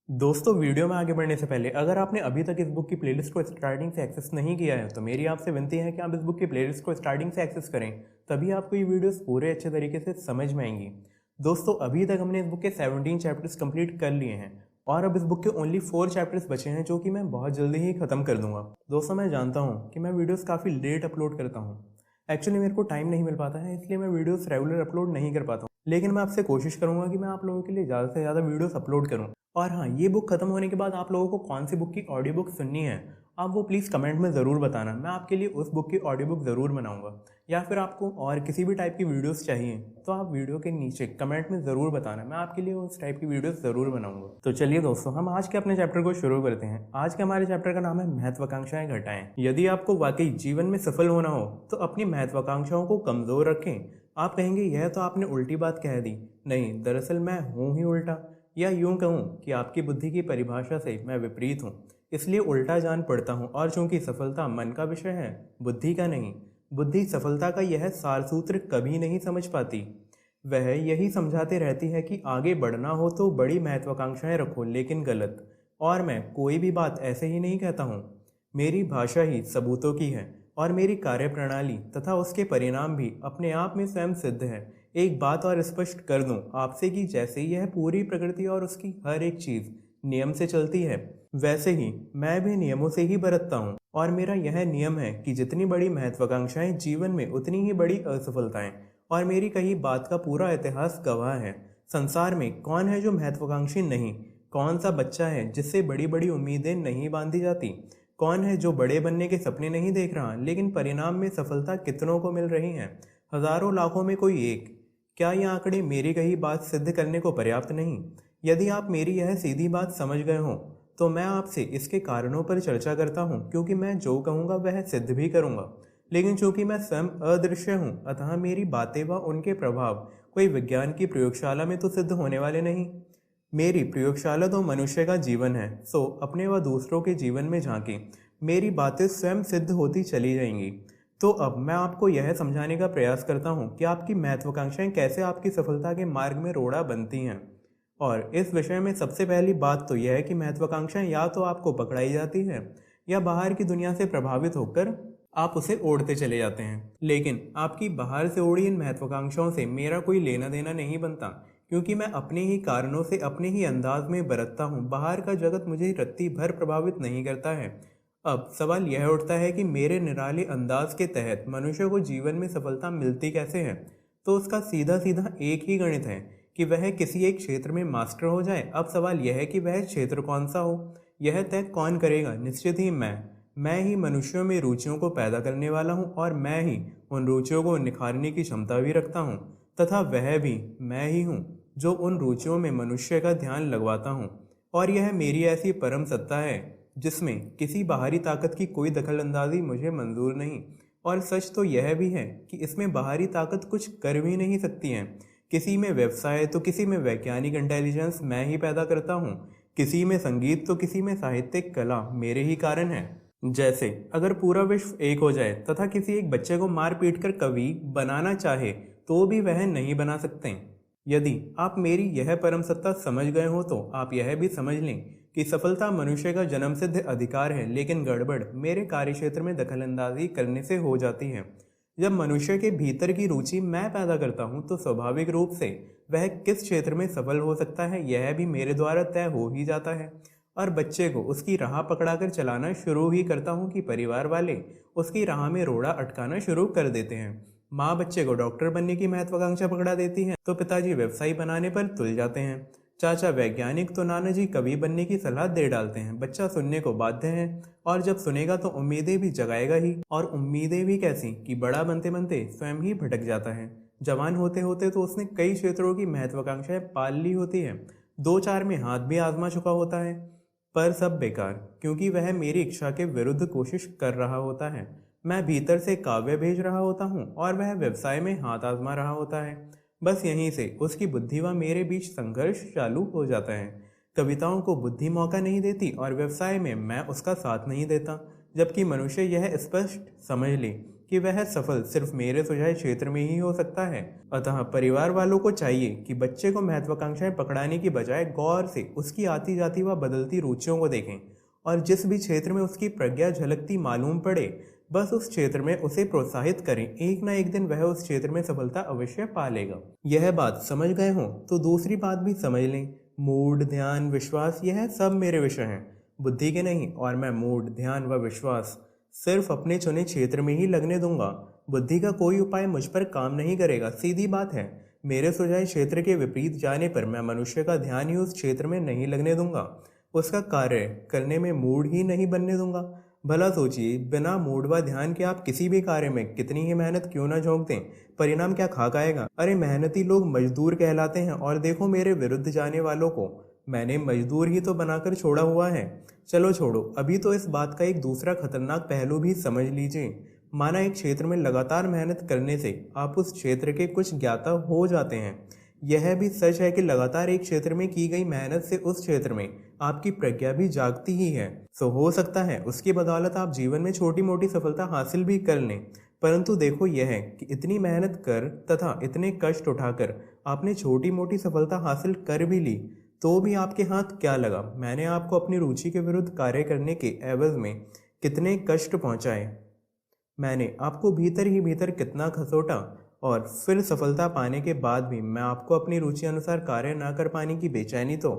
दोस्तों, वीडियो में आगे बढ़ने से पहले अगर आपने अभी तक इस बुक की प्लेलिस्ट को स्टार्टिंग से एक्सेस नहीं किया है तो मेरी आपसे विनती है कि आप इस बुक की प्लेलिस्ट को स्टार्टिंग से एक्सेस करें। तभी आपको ये वीडियोस पूरे अच्छे तरीके से समझ में आएंगी। दोस्तों, अभी तक हमने इस बुक के 17 चैप्टर्स कंप्लीट कर लिए हैं और अब इस बुक के ओनली 4 चैप्टर्स बचे हैं जो कि मैं बहुत जल्दी ही खत्म कर दूंगा। दोस्तों, मैं जानता हूँ कि मैं वीडियोस काफ़ी लेट अपलोड करता हूँ। एक्चुअली मेरे को टाइम नहीं मिल पाता है, इसलिए मैं वीडियोस रेगुलर अपलोड नहीं कर पाता हूँ। लेकिन मैं आपसे कोशिश करूंगा कि मैं आप लोगों के लिए ज़्यादा से ज़्यादा वीडियोस अपलोड करूँ। और हाँ, ये बुक खत्म होने के बाद आप लोगों को कौन सी बुक की ऑडियो बुक सुननी है, आप वो प्लीज़ कमेंट में ज़रूर बताना। मैं आपके लिए उस बुक की ऑडियो बुक ज़रूर बनाऊंगा। या फिर आपको और किसी भी टाइप की वीडियोस चाहिए तो आप वीडियो के नीचे कमेंट में ज़रूर बताना, मैं आपके लिए उस टाइप की वीडियोस ज़रूर बनाऊंगा। तो चलिए दोस्तों, हम आज के अपने चैप्टर को शुरू करते हैं। आज के हमारे चैप्टर का नाम है महत्वाकांक्षाएं घटाएं। यदि आपको वाकई जीवन में सफल होना हो तो अपनी महत्वाकांक्षाओं को कमज़ोर रखें। आप कहेंगे यह तो आपने उल्टी बात कह दी। नहीं, दरअसल मैं हूँ ही उल्टा, या यूं कहूँ कि आपकी बुद्धि की परिभाषा से मैं विपरीत हूँ, इसलिए उल्टा जान पड़ता हूँ। और चूंकि सफलता मन का विषय है, बुद्धि का नहीं, बुद्धि सफलता का यह सारसूत्र कभी नहीं समझ पाती। वह यही समझाते रहती है कि आगे बढ़ना हो तो बड़ी महत्वाकांक्षाएं रखो, लेकिन गलत। और मैं कोई भी बात ऐसे ही नहीं कहता हूँ। मेरी भाषा ही सबूतों की है और मेरी कार्यप्रणाली तथा उसके परिणाम भी अपने आप में स्वयं सिद्ध है। एक बात और स्पष्ट कर दूं आपसे कि जैसे यह पूरी प्रकृति और उसकी हर एक चीज नियम से चलती है, वैसे ही मैं भी नियमों से ही बरतता हूँ। और मेरा यह नियम है कि जितनी बड़ी महत्वाकांक्षाएं जीवन में, उतनी ही बड़ी असफलताएं। और मेरी कही बात का पूरा इतिहास गवाह है। संसार में कौन है जो महत्वाकांक्षी नहीं? कौन सा बच्चा है जिससे बड़ी बड़ी उम्मीदें नहीं बांधी जाती? कौन है जो बड़े बनने के सपने नहीं देख रहा, लेकिन परिणाम में सफलता कितनों को मिल रही है? हजारों लाखों में कोई एक। क्या ये आंकड़े मेरी कही बात सिद्ध करने को पर्याप्त नहीं? यदि आप मेरी यह सीधी बात समझ गए हो तो मैं आपसे इसके कारणों पर चर्चा करता हूँ, क्योंकि मैं जो कहूँगा वह सिद्ध भी करूँगा। लेकिन चूंकि मैं स्वयं अदृश्य हूँ, अतः मेरी बातें व उनके प्रभाव कोई विज्ञान की प्रयोगशाला में तो सिद्ध होने वाले नहीं। मेरी प्रयोगशाला तो मनुष्य का जीवन है, सो अपने व दूसरों के जीवन में झांकी मेरी बातें स्वयं सिद्ध होती चली जाएंगी। तो अब मैं आपको यह समझाने का प्रयास करता हूँ कि आपकी महत्वाकांक्षाएं कैसे आपकी सफलता के मार्ग में रोड़ा बनती हैं। और इस विषय में सबसे पहली बात तो यह है कि महत्वाकांक्षाएं या तो आपको पकड़ाई जाती है या बाहर की दुनिया से प्रभावित होकर आप उसे ओढ़ते चले जाते हैं। लेकिन आपकी बाहर से ओढ़ी इन महत्वाकांक्षाओं से मेरा कोई लेना देना नहीं बनता, क्योंकि मैं अपने ही कारणों से अपने ही अंदाज में बरतता हूँ। बाहर का जगत मुझे रत्ती भर प्रभावित नहीं करता है। अब सवाल यह उठता है कि मेरे निराले अंदाज के तहत मनुष्य को जीवन में सफलता मिलती कैसे है? तो उसका सीधा सीधा एक ही गणित है कि वह किसी एक क्षेत्र में मास्टर हो जाए। अब सवाल यह है कि वह क्षेत्र कौन सा हो, यह तय कौन करेगा? निश्चित ही मैं ही मनुष्यों में रुचियों को पैदा करने वाला हूँ, और मैं ही उन रुचियों को निखारने की क्षमता भी रखता हूँ। तथा वह भी मैं ही हूँ जो उन रुचियों में मनुष्य का ध्यान लगवाता हूँ। और यह मेरी ऐसी परम सत्ता है जिसमें किसी बाहरी ताकत की कोई दखल अंदाजी मुझे मंजूर नहीं। और सच तो यह भी है कि इसमें बाहरी ताकत कुछ कर भी नहीं सकती है। किसी में व्यवसाय तो किसी में वैज्ञानिक इंटेलिजेंस मैं ही पैदा करता हूँ, किसी में संगीत तो किसी में साहित्यिक कला मेरे ही कारण है। जैसे अगर पूरा विश्व एक हो जाए तथा किसी एक बच्चे को मार पीट कर कवि बनाना चाहे तो भी वह नहीं बना सकते। यदि आप मेरी यह परम सत्ता समझ गए हो तो आप यह भी समझ लें कि सफलता मनुष्य का जन्मसिद्ध अधिकार है, लेकिन गड़बड़ मेरे कार्यक्षेत्र में दखलंदाजी करने से हो जाती है। जब मनुष्य के भीतर की रुचि मैं पैदा करता हूँ तो स्वाभाविक रूप से वह किस क्षेत्र में सफल हो सकता है यह भी मेरे द्वारा तय हो ही जाता है। और बच्चे को उसकी राह पकड़ाकर चलाना शुरू ही करता हूँ कि परिवार वाले उसकी राह में रोड़ा अटकाना शुरू कर देते हैं। माँ बच्चे को डॉक्टर बनने की महत्वाकांक्षा पकड़ा देती है तो पिताजी व्यवसायी बनाने पर तुल जाते हैं। चाचा वैज्ञानिक तो नाना जी कवि बनने की सलाह दे डालते हैं। बच्चा सुनने को बाध्य है, और जब सुनेगा तो उम्मीदें भी जगाएगा ही। और उम्मीदें भी कैसी कि बड़ा बनते बनते स्वयं ही भटक जाता है। जवान होते होते तो उसने कई क्षेत्रों की महत्वाकांक्षाएं पाल ली होती है, दो चार में हाथ भी आजमा चुका होता है, पर सब बेकार, क्योंकि वह मेरी इच्छा के विरुद्ध कोशिश कर रहा होता है। मैं भीतर से काव्य भेज रहा होता हूँ और वह व्यवसाय में हाथ आजमा रहा होता है। बस यहीं से उसकी बुद्धि व मेरे बीच संघर्ष चालू हो जाता है। कविताओं को बुद्धि मौका नहीं देती और व्यवसाय में मैं उसका साथ नहीं देता। जबकि मनुष्य यह स्पष्ट समझ ले कि वह सफल सिर्फ मेरे सुझाए क्षेत्र में ही हो सकता है। अतः परिवार वालों को चाहिए कि बच्चे को महत्वाकांक्षाएं पकड़ाने की बजाय गौर से उसकी आती जाती व बदलती रुचियों को देखें और जिस भी क्षेत्र में उसकी प्रज्ञा झलकती मालूम पड़े बस उस क्षेत्र में उसे प्रोत्साहित करें। एक ना एक दिन वह उस क्षेत्र में सफलता अवश्य पा लेगा। यह बात समझ गए हो तो दूसरी बात भी समझ लें। मूड, ध्यान, विश्वास यह सब मेरे विषय हैं, बुद्धि के नहीं। और मैं मूड, ध्यान व विश्वास सिर्फ अपने चुने क्षेत्र में ही लगने दूंगा। बुद्धि का कोई उपाय मुझ पर काम नहीं करेगा। सीधी बात है, मेरे सुझाए क्षेत्र के विपरीत जाने पर मैं मनुष्य का ध्यान ही उस क्षेत्र में नहीं लगने दूंगा, उसका कार्य करने में मूड ही नहीं बनने दूंगा। भला सोचिए, बिना मूड व ध्यान के आप किसी भी कार्य में कितनी ही मेहनत क्यों ना झोंक दें, परिणाम क्या खाक आएगा। अरे मेहनती लोग मजदूर कहलाते हैं और देखो मेरे विरुद्ध जाने वालों को, मैंने मजदूर ही तो बनाकर छोड़ा हुआ है। चलो छोड़ो, अभी तो इस बात का एक दूसरा खतरनाक पहलू भी समझ लीजिए। माना एक क्षेत्र में लगातार मेहनत करने से आप उस क्षेत्र के कुछ ज्ञाता हो जाते हैं। यह भी सच है कि लगातार एक क्षेत्र में की गई मेहनत से उस क्षेत्र में आपकी प्रज्ञा भी जागती ही है। सो हो सकता है उसकी बदौलत आप जीवन में छोटी मोटी सफलता हासिल भी कर लें। परंतु देखो यह है कि इतनी मेहनत कर तथा इतने कष्ट उठाकर आपने छोटी मोटी सफलता हासिल कर भी ली तो भी आपके हाथ क्या लगा। मैंने आपको अपनी रुचि के विरुद्ध कार्य करने के एवज में कितने कष्ट पहुंचाए, मैंने आपको भीतर ही भीतर कितना खसोटा, और फिर सफलता पाने के बाद भी मैं आपको अपनी रुचि अनुसार कार्य न कर पाने की बेचैनी तो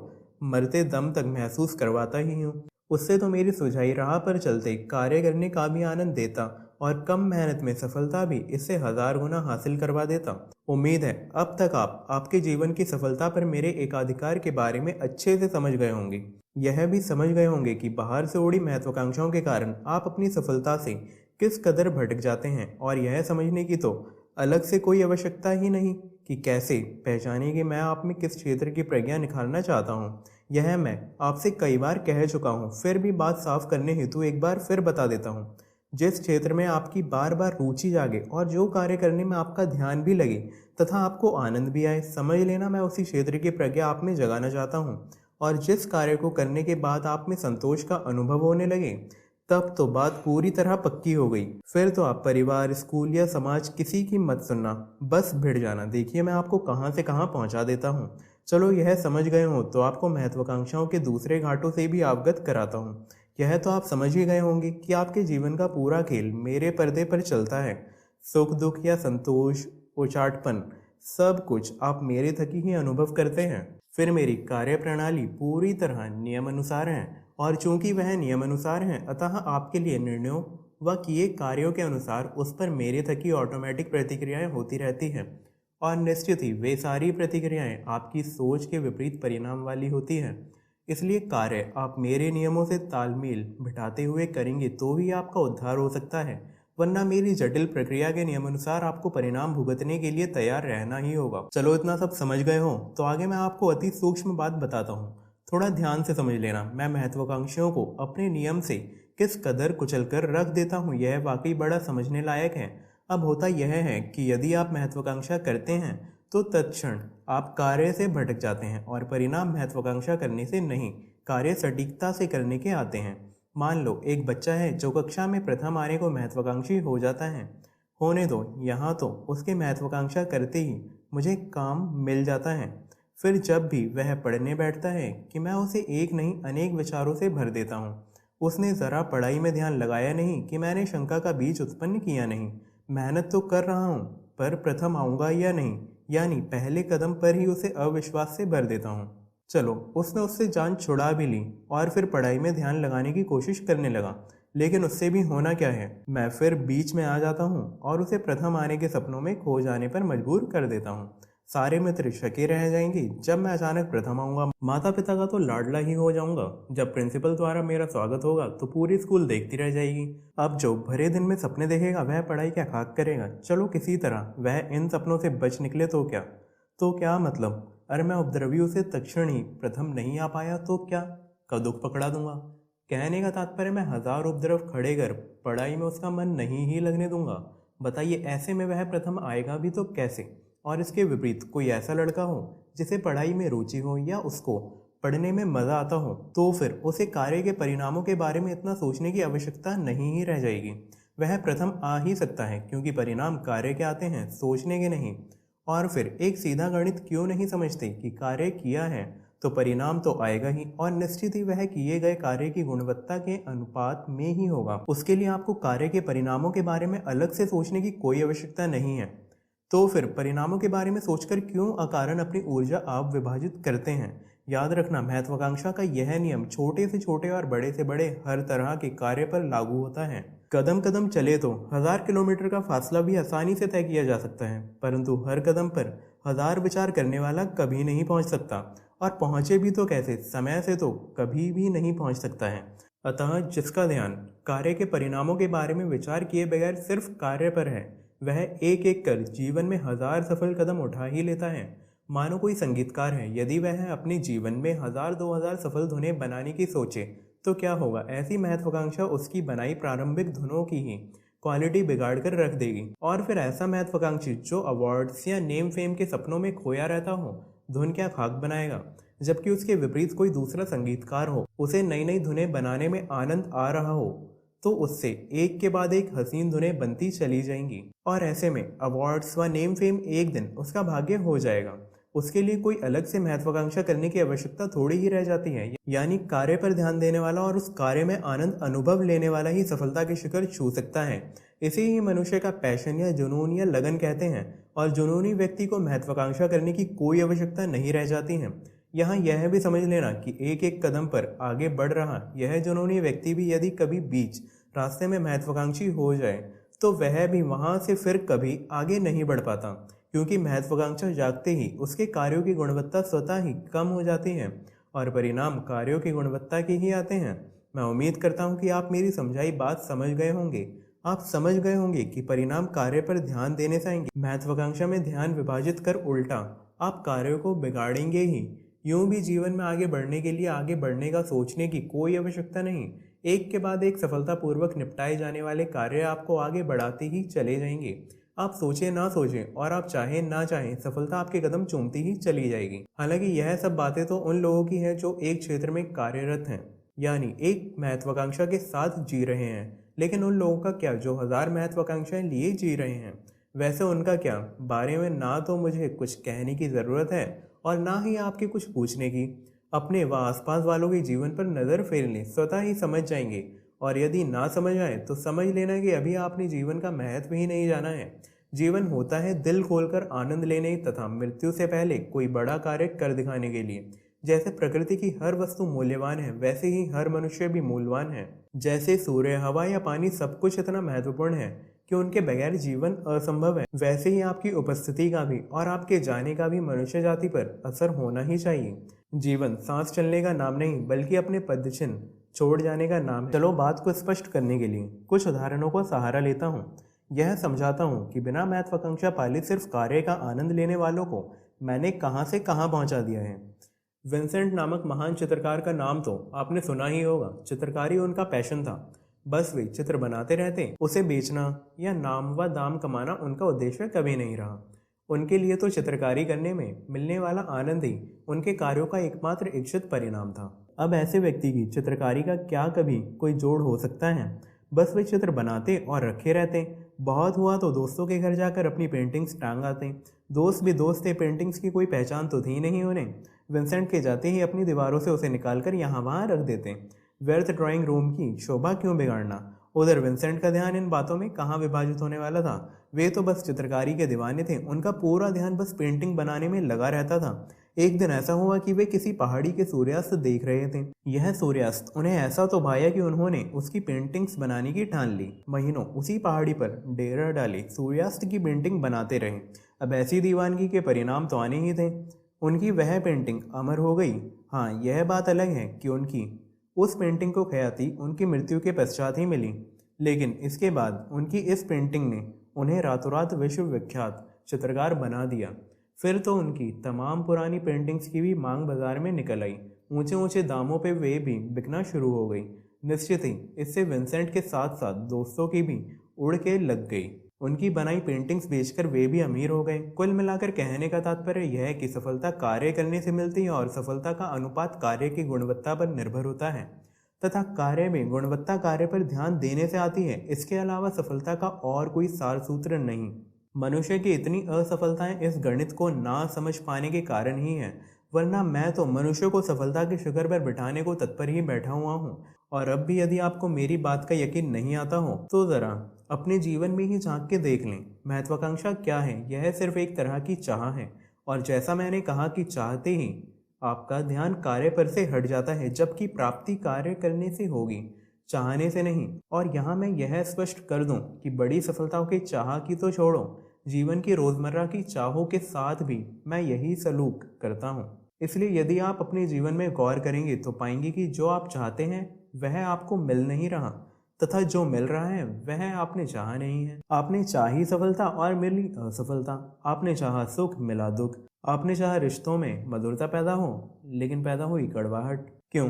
मरते दम तक महसूस करवाता ही हूँ। उससे तो मेरी सुझाई राह पर चलते कार्य करने का भी आनंद देता और कम मेहनत में सफलता भी इससे 1000 गुना हासिल करवा देता। उम्मीद है अब तक आप आपके जीवन की सफलता पर मेरे एकाधिकार के बारे में अच्छे से समझ गए होंगे। यह भी समझ गए होंगे कि बाहर से उड़ी महत्वाकांक्षाओं के कारण आप अपनी सफलता से किस कदर भटक जाते हैं। और यह समझने की तो अलग से कोई आवश्यकता ही नहीं कि कैसे पहचाने कि मैं आप में किस क्षेत्र की प्रज्ञा निखारना चाहता हूँ। यह मैं आपसे कई बार कह चुका हूँ, फिर भी बात साफ करने हेतु एक बार फिर बता देता हूँ। जिस क्षेत्र में आपकी बार बार रुचि जागे और जो कार्य करने में आपका ध्यान भी लगे तथा आपको आनंद भी आए, समझ लेना मैं उसी क्षेत्र की प्रज्ञा आप में जगाना चाहता हूँ। और जिस कार्य को करने के बाद आप में संतोष का अनुभव होने लगे तब तो बात पूरी तरह पक्की हो गई। फिर तो आप परिवार, स्कूल या समाज किसी की मत सुनना, बस भिड़ जाना। देखिए मैं आपको कहाँ से कहाँ पहुँचा देता हूँ। चलो यह समझ गए हो तो आपको महत्वाकांक्षाओं के दूसरे घाटों से भी अवगत कराता हूँ। यह तो आप समझ ही गए होंगे कि आपके जीवन का पूरा खेल मेरे पर्दे पर चलता है। सुख दुख या संतोष, उचाटपन, सब कुछ आप मेरे थकी ही अनुभव करते हैं। फिर मेरी कार्य प्रणाली पूरी तरह नियम अनुसार है और चूंकि वह नियम अनुसार है अतः आपके लिए निर्णयों व किए कार्यों के अनुसार उस पर मेरे थकी ऑटोमेटिक प्रतिक्रियाएं होती रहती हैं। और निश्चित ही वे सारी प्रतिक्रियाएं आपकी सोच के विपरीत परिणाम वाली होती हैं। इसलिए कार्य आप मेरे नियमों से तालमेल बिठाते हुए करेंगे तो ही आपका उद्धार हो सकता है, वरना मेरी जटिल प्रक्रिया के नियमानुसार आपको परिणाम भुगतने के लिए तैयार रहना ही होगा। चलो इतना सब समझ गए हो तो आगे मैं आपको अति सूक्ष्म बात बताता हूँ, थोड़ा ध्यान से समझ लेना। मैं महत्वाकांक्षियों को अपने नियम से किस कदर कुचल कर रख देता हूँ, यह वाकई बड़ा समझने लायक है। अब होता यह है कि यदि आप महत्वाकांक्षा करते हैं तो तत्क्षण आप कार्य से भटक जाते हैं और परिणाम महत्वाकांक्षा करने से नहीं, कार्य सटीकता से करने के आते हैं। मान लो एक बच्चा है जो कक्षा में प्रथम आने को महत्वाकांक्षी हो जाता है। होने दो, यहाँ तो उसके महत्वाकांक्षा करते ही मुझे काम मिल जाता है। फिर जब भी वह पढ़ने बैठता है कि मैं उसे एक नहीं अनेक विचारों से भर देता हूँ। उसने ज़रा पढ़ाई में ध्यान लगाया नहीं कि मैंने शंका का बीज उत्पन्न किया नहीं। मेहनत तो कर रहा हूँ पर प्रथम आऊँगा या नहीं, यानी पहले कदम पर ही उसे अविश्वास से भर देता हूँ। चलो उसने उससे जान छुड़ा भी ली और फिर पढ़ाई में ध्यान लगाने की कोशिश करने लगा, लेकिन उससे भी होना क्या है, मैं फिर बीच में आ जाता हूँ और उसे प्रथम आने के सपनों में खो जाने पर मजबूर कर देता हूँ। सारे मित्र शके रह जाएंगे जब मैं अचानक प्रथम आऊँगा। माता पिता का तो लाडला ही हो जाऊँगा। जब प्रिंसिपल द्वारा मेरा स्वागत होगा तो पूरी स्कूल देखती रह जाएगी। अब जो भरे दिन में सपने देखेगा वह पढ़ाई क्या खाक करेगा। चलो किसी तरह वह इन सपनों से बच निकले तो क्या मतलब, अरे मैं उपद्रवियों से तक्षण ही प्रथम नहीं आ पाया तो क्या, का दुख पकड़ा दूंगा। कहने का तात्पर्य मैं 1000 उपद्रव खड़े कर पढ़ाई में उसका मन नहीं ही लगने दूंगा। बताइए ऐसे में वह प्रथम आएगा भी तो कैसे। और इसके विपरीत कोई ऐसा लड़का हो जिसे पढ़ाई में रुचि हो या उसको पढ़ने में मज़ा आता हो तो फिर उसे कार्य के परिणामों के बारे में इतना सोचने की आवश्यकता नहीं ही रह जाएगी। वह प्रथम आ ही सकता है, क्योंकि परिणाम कार्य के आते हैं, सोचने के नहीं। और फिर एक सीधा गणित क्यों नहीं समझते कि कार्य किया है तो परिणाम तो आएगा ही, और निश्चित ही वह किए गए कार्य की गुणवत्ता के अनुपात में ही होगा। उसके लिए आपको कार्य के परिणामों के बारे में अलग से सोचने की कोई आवश्यकता नहीं है। तो फिर परिणामों के बारे में सोचकर क्यों अकारण अपनी ऊर्जा आप विभाजित करते हैं? याद रखना, महत्वाकांक्षा का यह नियम छोटे से छोटे और बड़े से बड़े हर तरह के कार्य पर लागू होता है। कदम कदम चले तो 1000 किलोमीटर का फासला भी आसानी से तय किया जा सकता है, परंतु हर कदम पर 1000 विचार करने वाला कभी नहीं पहुंच सकता, और पहुंचे भी तो कैसे, समय से तो कभी भी नहीं पहुंच सकता है। अतः जिसका ध्यान कार्य के परिणामों के बारे में विचार किए बगैर सिर्फ कार्य पर है, वह एक एक कर जीवन में 1000 सफल कदम उठा ही लेता है। मानो कोई संगीतकार है, यदि वह अपने जीवन में 1000-2000 सफल धुनें बनाने की सोचे तो क्या होगा? ऐसी महत्वाकांक्षा उसकी बनाई प्रारंभिक धुनों की ही क्वालिटी बिगाड़ कर रख देगी। और फिर ऐसा महत्वाकांक्षी जो अवार्ड्स या नेम फेम के सपनों में खोया रहता हो, धुन क्या खाक बनाएगा? जबकि उसके विपरीत कोई दूसरा संगीतकार हो, उसे नई नई धुनें बनाने में आनंद आ रहा हो, तो उससे एक के बाद एक हसीन धुनें बनती चली जाएंगी, और ऐसे में अवार्ड्स व नेम फेम एक दिन उसका भाग्य हो जाएगा। उसके लिए कोई अलग से महत्वाकांक्षा करने की आवश्यकता थोड़ी ही रह जाती है। यानी कार्य पर ध्यान देने वाला और उस कार्य में आनंद अनुभव लेने वाला ही सफलता के शिखर छू सकता है। इसे ही मनुष्य का पैशन या जुनून या लगन कहते हैं, और जुनूनी व्यक्ति को महत्वाकांक्षा करने की कोई आवश्यकता नहीं रह जाती है। यहाँ यह भी समझ लेना कि एक एक कदम पर आगे बढ़ रहा यह जुनूनी व्यक्ति भी यदि कभी बीच रास्ते में महत्वाकांक्षी हो जाए तो वह भी वहां से फिर कभी आगे नहीं बढ़ पाता, क्योंकि महत्वाकांक्षा जागते ही उसके कार्यों की गुणवत्ता स्वतः ही कम हो जाती है, और परिणाम कार्यों की गुणवत्ता के ही आते हैं। मैं उम्मीद करता हूँ कि आप मेरी समझाई बात समझ गए होंगे। आप समझ गए होंगे कि परिणाम कार्य पर ध्यान देने से आएंगे। महत्वाकांक्षा में ध्यान विभाजित कर उल्टा आप कार्यों को बिगाड़ेंगे ही। यूं भी जीवन में आगे बढ़ने के लिए आगे बढ़ने का सोचने की कोई आवश्यकता नहीं। एक के बाद एक सफलतापूर्वक निपटाए जाने वाले कार्य आपको आगे बढ़ाते ही चले जाएंगे। आप सोचें ना सोचें और आप चाहें ना चाहें, सफलता आपके कदम चूमती ही चली जाएगी। हालांकि यह सब बातें तो उन लोगों की हैं जो एक क्षेत्र में कार्यरत हैं, यानी एक महत्वाकांक्षा के साथ जी रहे हैं। लेकिन उन लोगों का क्या जो 1000 महत्वाकांक्षाएं लिए जी रहे हैं? वैसे उनका क्या बारे में ना तो मुझे कुछ कहने की ज़रूरत है और ना ही आपके कुछ पूछने की। अपने व आसपास वालों के जीवन पर नज़र फेर लें, स्वतः ही समझ जाएंगे। और यदि ना समझ आए तो समझ लेना कि अभी आपने जीवन का महत्व ही नहीं जाना है। जीवन होता है दिल खोलकर आनंद लेने तथा मृत्यु से पहले कोई बड़ा कार्य कर दिखाने के लिए। जैसे प्रकृति की हर वस्तु मूल्यवान है, वैसे ही हर मनुष्य भी मूल्यवान है। जैसे सूर्य, हवा या पानी सब कुछ इतना महत्वपूर्ण है कि उनके बगैर जीवन असंभव है, वैसे ही आपकी उपस्थिति का भी और आपके जाने का भी मनुष्य जाति पर असर होना ही चाहिए। जीवन सांस चलने का नाम नहीं, बल्कि अपने पदचिन्ह छोड़ जाने का नाम है। चलो बात को स्पष्ट करने के लिए कुछ उदाहरणों को सहारा लेता हूँ। यह समझाता हूँ कि बिना महत्वाकांक्षा पाले सिर्फ कार्य का आनंद लेने वालों को मैंने कहाँ से कहाँ पहुँचा दिया है। विंसेंट नामक महान चित्रकार का नाम तो आपने सुना ही होगा। चित्रकारी उनका पैशन था, बस वे चित्र बनाते रहते, उसे बेचना या नाम व दाम कमाना उनका उद्देश्य कभी नहीं रहा। उनके लिए तो चित्रकारी करने में मिलने वाला आनंद ही उनके कार्यों का एकमात्र इच्छित परिणाम था। अब ऐसे व्यक्ति की चित्रकारी का क्या कभी कोई जोड़ हो सकता है? बस वे चित्र बनाते और रखे रहते। बहुत हुआ तो दोस्तों के घर जाकर अपनी पेंटिंग्स टांग आते। दोस्त भी दोस्त थे, पेंटिंग्स की कोई पहचान तो थी नहीं उन्हें। विंसेंट के जाते ही अपनी दीवारों से उसे निकालकर यहाँ वहाँ रख देते। व्यर्थ ड्राइंग रूम की शोभा क्यों बिगाड़ना? उधर विंसेंट का ध्यान इन बातों में कहाँ विभाजित होने वाला था। वे तो बस चित्रकारी के दीवाने थे, उनका पूरा ध्यान बस पेंटिंग बनाने में लगा रहता था। एक दिन ऐसा हुआ कि वे किसी पहाड़ी के सूर्यास्त देख रहे थे। यह सूर्यास्त उन्हें ऐसा तो भाया कि उन्होंने उसकी पेंटिंग्स बनाने की ठान ली। महीनों उसी पहाड़ी पर डेरा डाले सूर्यास्त की पेंटिंग बनाते रहे। अब ऐसी दीवानगी के परिणाम तो आने ही थे। उनकी वह पेंटिंग अमर हो गई। हाँ, यह बात अलग है कि उनकी उस पेंटिंग को ख्याति उनकी मृत्यु के पश्चात ही मिली, लेकिन इसके बाद उनकी इस पेंटिंग ने उन्हें रातों रात विश्वविख्यात चित्रकार बना दिया। फिर तो उनकी तमाम पुरानी पेंटिंग्स की भी मांग बाजार में निकल आई। ऊंचे ऊंचे दामों पे वे भी बिकना शुरू हो गई। निश्चित ही इससे विंसेंट के साथ साथ दोस्तों की भी उड़ के लग गई। उनकी बनाई पेंटिंग्स बेचकर वे भी अमीर हो गए। कुल मिलाकर कहने का तात्पर्य यह है कि सफलता कार्य करने से मिलती है और सफलता का अनुपात कार्य की गुणवत्ता पर निर्भर होता है। तथा कार्य में गुणवत्ता कार्य पर ध्यान देने से आती है। इसके अलावा सफलता का और कोई सार सूत्र नहीं। मनुष्य की इतनी असफलताएं इस गणित को ना समझ पाने के कारण ही है, वरना मैं तो मनुष्य को सफलता के शिखर पर बिठाने को तत्पर ही बैठा हुआ हूँ। और अब भी यदि आपको मेरी बात का यकीन नहीं आता हो तो ज़रा अपने जीवन में ही झांक के देख लें। महत्वाकांक्षा क्या है? यह सिर्फ एक तरह की चाह है। और जैसा मैंने कहा कि चाहते ही आपका ध्यान कार्य पर से हट जाता है, जबकि प्राप्ति कार्य करने से होगी, चाहने से नहीं। और यहाँ मैं यह स्पष्ट कर दूं कि बड़ी सफलताओं की चाह की तो छोड़ो, जीवन की रोजमर्रा की चाहों के साथ भी मैं यही सलूक करता हूँ। इसलिए यदि आप अपने जीवन में गौर करेंगे तो पाएंगे कि जो आप चाहते हैं वह आपको मिल नहीं रहा, तथा जो मिल रहा है वह आपने चाहा नहीं है। आपने चाही सफलता और मिली असफलता। आपने चाहा सुख, मिला दुख। आपने चाहा रिश्तों में मधुरता पैदा हो, लेकिन पैदा हुई कड़वाहट। क्यों?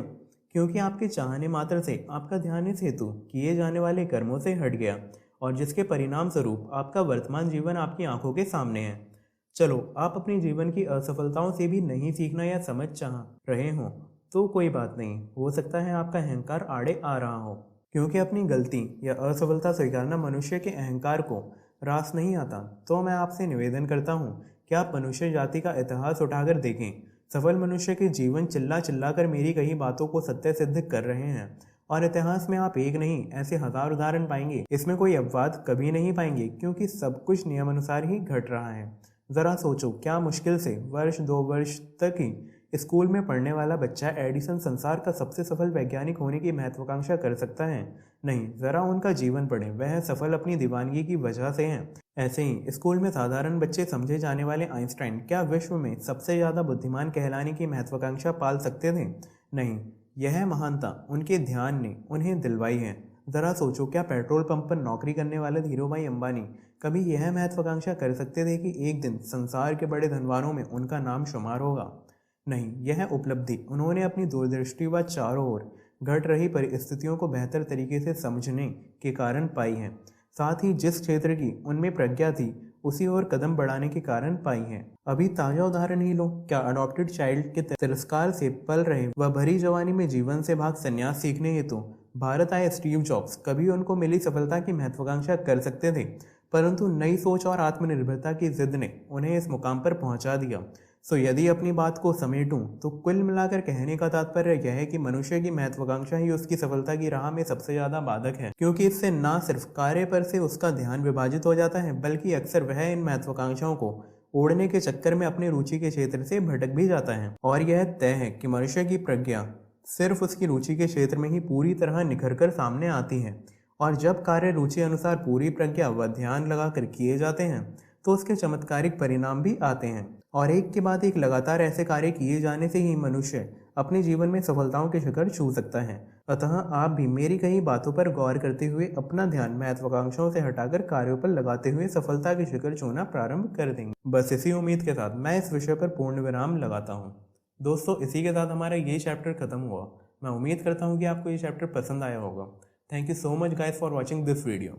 क्योंकि आपके चाहने मात्र से आपका ध्यान इस हेतु किए जाने वाले कर्मों से हट गया, और जिसके परिणाम स्वरूप आपका वर्तमान जीवन आपकी आंखों के सामने है। चलो, आप अपने जीवन की असफलताओं से भी नहीं सीखना या समझ चाह रहे हो तो कोई बात नहीं, हो सकता है आपका अहंकार आड़े आ रहा हो। क्योंकि अपनी गलती या असफलता स्वीकारना मनुष्य के अहंकार को रास नहीं आता। तो मैं आपसे निवेदन करता हूँ कि आप मनुष्य जाति का इतिहास उठाकर देखें। सफल मनुष्य के जीवन चिल्ला चिल्ला कर मेरी कही बातों को सत्य सिद्ध कर रहे हैं, और इतिहास में आप एक नहीं ऐसे हजार उदाहरण पाएंगे। इसमें कोई अपवाद कभी नहीं पाएंगे, क्योंकि सब कुछ नियमानुसार ही घट रहा है। जरा सोचो, क्या मुश्किल से वर्ष 2 वर्ष तक ही स्कूल में पढ़ने वाला बच्चा एडिसन संसार का सबसे सफल वैज्ञानिक होने की महत्वाकांक्षा कर सकता है? नहीं, जरा उनका जीवन पढ़ें, वह सफल अपनी दीवानगी की वजह से हैं। ऐसे ही स्कूल में साधारण बच्चे समझे जाने वाले आइंस्टाइन क्या विश्व में सबसे ज़्यादा बुद्धिमान कहलाने की महत्वाकांक्षा पाल सकते थे? नहीं, यह महानता उनके ध्यान ने उन्हें दिलवाई है। जरा सोचो, क्या पेट्रोल पंप पर नौकरी करने वाले धीरूभाई अंबानी कभी यह महत्वाकांक्षा कर सकते थे कि एक दिन संसार के बड़े धनवानों में उनका नाम शुमार होगा? नहीं, यह उपलब्धि उन्होंने अपनी दूरदृष्टि व चारों ओर घट रही परिस्थितियों को बेहतर तरीके से समझने के कारण पाई है। साथ ही जिस क्षेत्र की उनमें प्रज्ञा थी उसी ओर कदम बढ़ाने के कारण पाई है। अभी ताजा उदाहरण ही लो, क्या अडॉप्टेड चाइल्ड के तिरस्कार से पल रहे व भरी जवानी में जीवन से भाग संन्यास सीखने हेतु भारत आए स्टीव जॉब्स कभी उनको मिली सफलता की महत्वाकांक्षा कर सकते थे? परंतु नई सोच और आत्मनिर्भरता की जिद ने उन्हें इस मुकाम पर पहुंचा दिया। सो यदि अपनी बात को समेटूं तो कुल मिलाकर कहने का तात्पर्य यह है कि मनुष्य की महत्वाकांक्षा ही उसकी सफलता की राह में सबसे ज्यादा बाधक है, क्योंकि इससे न सिर्फ कार्य पर से उसका ध्यान विभाजित हो जाता है, बल्कि अक्सर वह इन महत्वाकांक्षाओं को ओढ़ने के चक्कर में अपनी रुचि के क्षेत्र से भटक भी जाता है। और यह तय है कि मनुष्य की प्रज्ञा सिर्फ उसकी रुचि के क्षेत्र में ही पूरी तरह निखर कर सामने आती है, और जब कार्य रुचि अनुसार पूरी प्रज्ञा व ध्यान लगाकर किए जाते हैं तो उसके चमत्कारिक परिणाम भी आते हैं। और एक के बाद एक लगातार ऐसे कार्य किए जाने से ही मनुष्य अपने जीवन में सफलताओं के शिखर छू सकता है। अतः आप भी मेरी कई बातों पर गौर करते हुए अपना ध्यान महत्वाकांक्षाओं से हटाकर कार्यों पर लगाते हुए सफलता के शिखर छूना प्रारंभ कर देंगे। बस इसी उम्मीद के साथ मैं इस विषय पर पूर्ण विराम लगाता हूँ। दोस्तों, इसी के साथ हमारा ये चैप्टर खत्म हुआ। मैं उम्मीद करता हूँ कि आपको ये चैप्टर पसंद आया होगा। Thank you so much guys for watching this video.